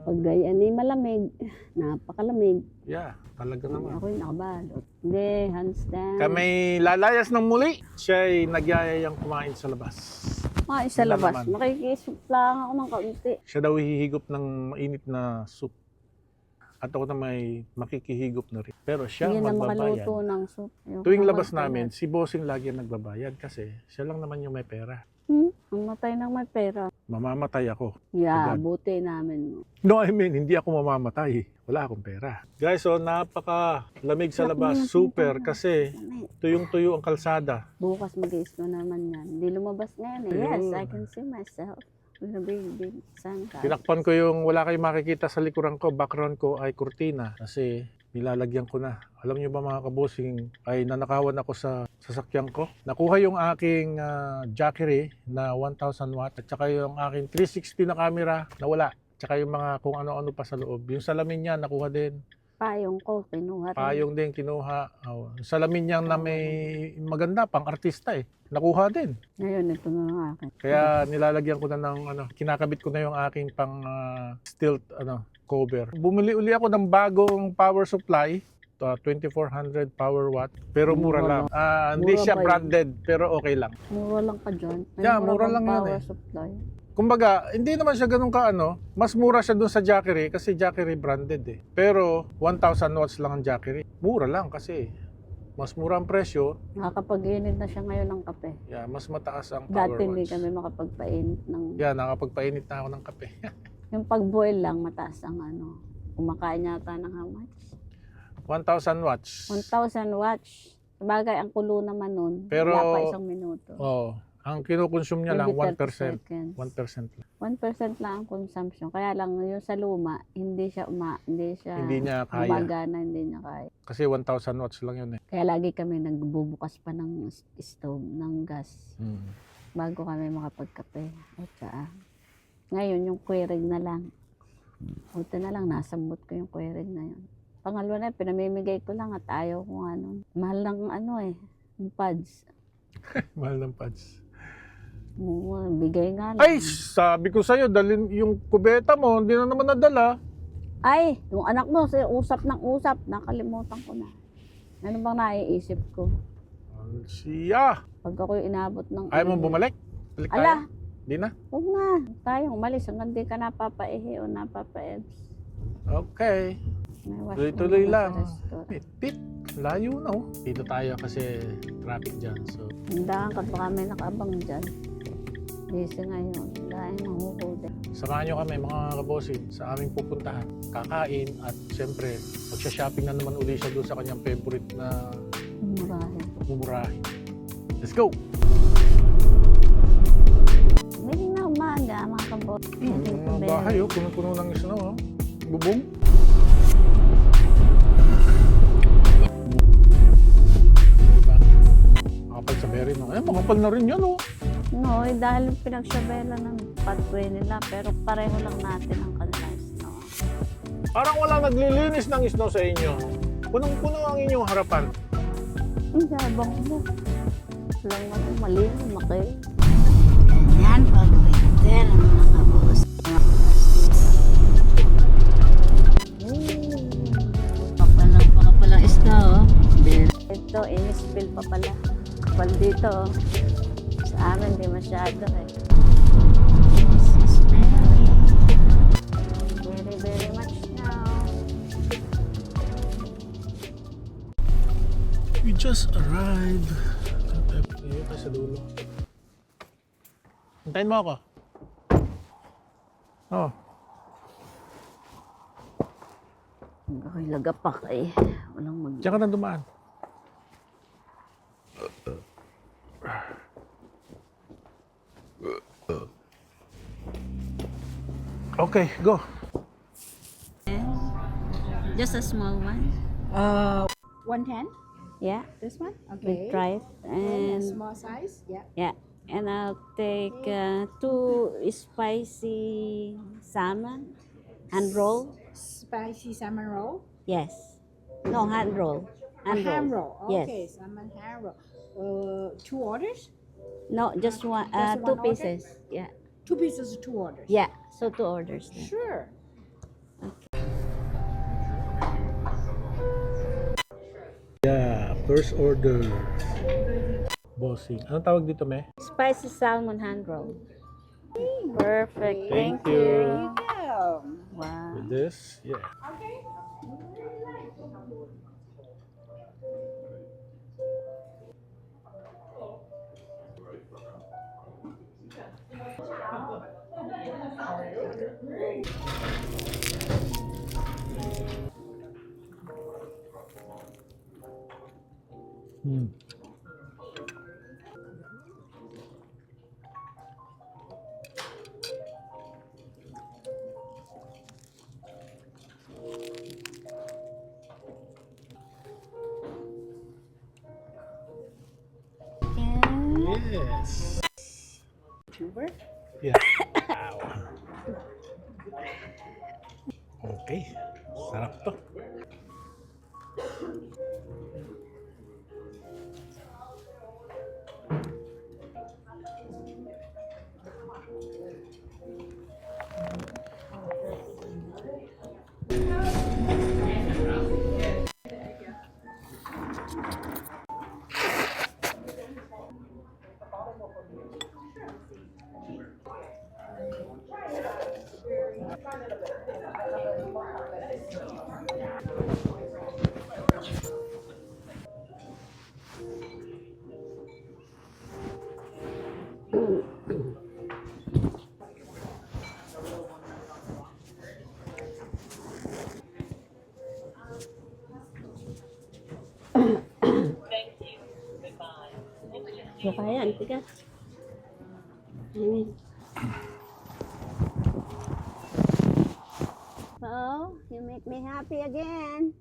Pag ganyan ay malamig, napakalamig. Yeah, talaga naman. Ako'y nakabalot. Hindi, handstand. Kami lalayas ng muli. Siya'y nagyayayang kumain sa labas. Sa Wala labas, naman. makikisup lang ako ng kaunti. Siya daw hihigop ng mainit na soup. At ako na may makikihigop na rin. Pero siya Hindi na magbabayad. makaluto ng soup. Ayoko Tuwing na labas magbayad. namin, si Bossing lagi ang nagbabayad kasi siya lang naman yung may pera. Ang matay ng may pera. Mamamatay ako. Yeah, Agad. buti namin. No, I mean, hindi ako mamamatay. Wala akong pera. Guys, so napaka-lamig sa labas. Super kasi tuyong-tuyo ang kalsada. Bukas mag-iisip naman yan. Hindi lumabas ngayon eh. Yes, I can see myself. With a big sun. Tinakpan ko yung wala kayong makikita sa likuran ko. Background ko ay kurtina kasi nilalagyan ko na. Alam niyo ba mga kabosing, ay nanakawan ako sa sasakyan ko. Nakuha yung aking Jackery na 1,000 watt at saka yung aking 360 na camera na wala. Tsaka yung mga kung ano-ano pa sa loob. Yung salamin niya nakuha din. Payong ko, kinuha rin. Payong din kinuha. Oh, yung salamin niya na may maganda pang artista eh. Nakuha din. Ngayon, ito na ang akin. Kaya nilalagyan ko na ng kinakabit ko na yung aking pang stilt cover. Bumili uli ako ng bagong power supply, 2400 power watt, pero mura lang. Hindi Mura siya ba yun? branded, pero okay lang. Mura lang pa dyan. May Yeah, mura lang yun power eh. supply. Kumbaga, hindi naman siya ganun mas mura siya dun sa Jackery kasi Jackery branded eh. Pero 1000 watts lang ang Jackery. Mura lang kasi mas mura ang presyo. Nakakapag-init na siya ngayon ng kape. Yeah, mas mataas ang power Dati hindi watts. kami makapagpainit ng... Yeah, nakapagpainit na ako ng kape. Yung pag-boil lang, mataas ang kumakain yata ng how much? 1000 watts. 1,000 watts. Sabagay, ang kulo naman nun. Pero- Wala pa isang minuto. Oh, ang kinukonsume niya lang Maybe 1%. 30 seconds. 1% lang. 1% lang ang consumption. Kaya lang yung sa luma, hindi siya Hindi niya kaya. gumagana, hindi niya kaya. Kasi 1000 watts lang yun eh. Kaya lagi kami nagbubukas pa ng stove, ng gas, Hmm. bago kami makapagkape. At ngayon, yung Keurig na lang. Buti na lang, nasambot ko yung Keurig na yun. Pangalawa na, pinamimigay ko lang at ayaw ko mahal ng yung pads. Mahal ng pads. Bigay nga lang. Ay, sabi ko sa'yo, dalhin yung kubeta mo, hindi na naman nadala. Ay, yung anak mo, usap ng usap, nakalimutan ko na. Ano bang naiisip ko? Siya! Pag ako'y inabot ng... Ayaw mo bumalik? Balik tayo? Ala, Di na? huwag na. Tayong umalis hanggang di ka napapaihi o napapaebs. Okay. May wash Tuloy-tuloy naman lang. sa restaurant. Pit. Layo na oh. Dito tayo kasi traffic dyan. So, Hindahan ka baka may nakaabang dyan. Busy ngayon. Dahil mahuhuli. samahan nyo kami mga kabosin sa aming pupuntahan. Kakain at siyempre, magsha-shopping na naman uli siya doon sa kanyang favorite na Murahin. mumurahin. Let's go! Hindi na umaga mga kabot. Mga bahay oh, puno-puno ng snow oh. Bubong. Makapal sa berry no. Eh, makapal na rin yan oh. No, dahil pinagsabela ng pathway nila, pero pareho lang natin ang kanilang snow. Parang walang naglilinis ng snow sa inyo. Punong-puno ang inyong harapan. Ang sabang mo. Lang malilim, makay. Ganyan pag winter ang mga boss. Papalang isda oh. Ito, in-spill pa pala. Kapal dito, sa amin, di masyado Very, very much now. We just arrived. Iyo tayo sa dulo. Hintayin mo ako. Oh. Ako'y lagapak eh. Walang Diyan ka na dumaan. Okay, go. Just a small one. 110. Yeah, This one? we Okay. try it. And And small size. Yeah. yeah, and I'll take 2 spicy salmon hand roll. Spicy salmon roll. Yes. No, hand roll. Ham roll. Yes. Okay, salmon ham roll. 2 orders. No, just one. Just 2 one order? pieces. Yeah. 2 pieces or 2 orders? Yeah, so 2 orders na. Sure. Yeah, first order. Bossing. Anong tawag dito, me? Spicy salmon hand roll. Perfect. Thank Thank you. you. Yeah. Wow. With this, yeah. Hmm. Yes. Tuber? Yeah. Wow. Okay. Sarap to. So, kaya, tigas. So, you make me happy again.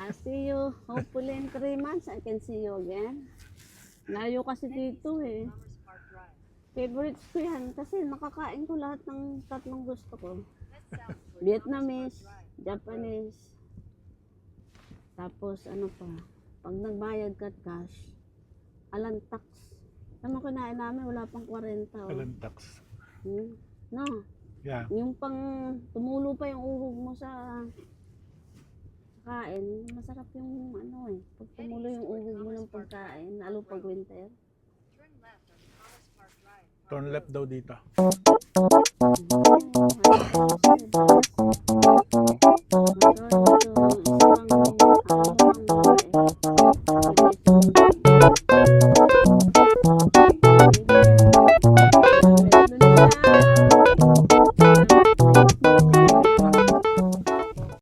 I'll see you hopefully in 3 months. I can see you again. Layo kasi dito eh. Favorites ko yan kasi makakain ko lahat ng 3 gusto ko. Vietnamese, Japanese, tapos ano pa, pag nagbayad ka cash, alantax. Ano kinain namin, wala pang 40. Oh. Alantax. No, Yeah. yung pang tumulo pa yung uhog mo sa kain, masarap yung ano eh. Pag tumulo yung uhog mo ng pagkain, lalo pag winter. Turn left daw dito.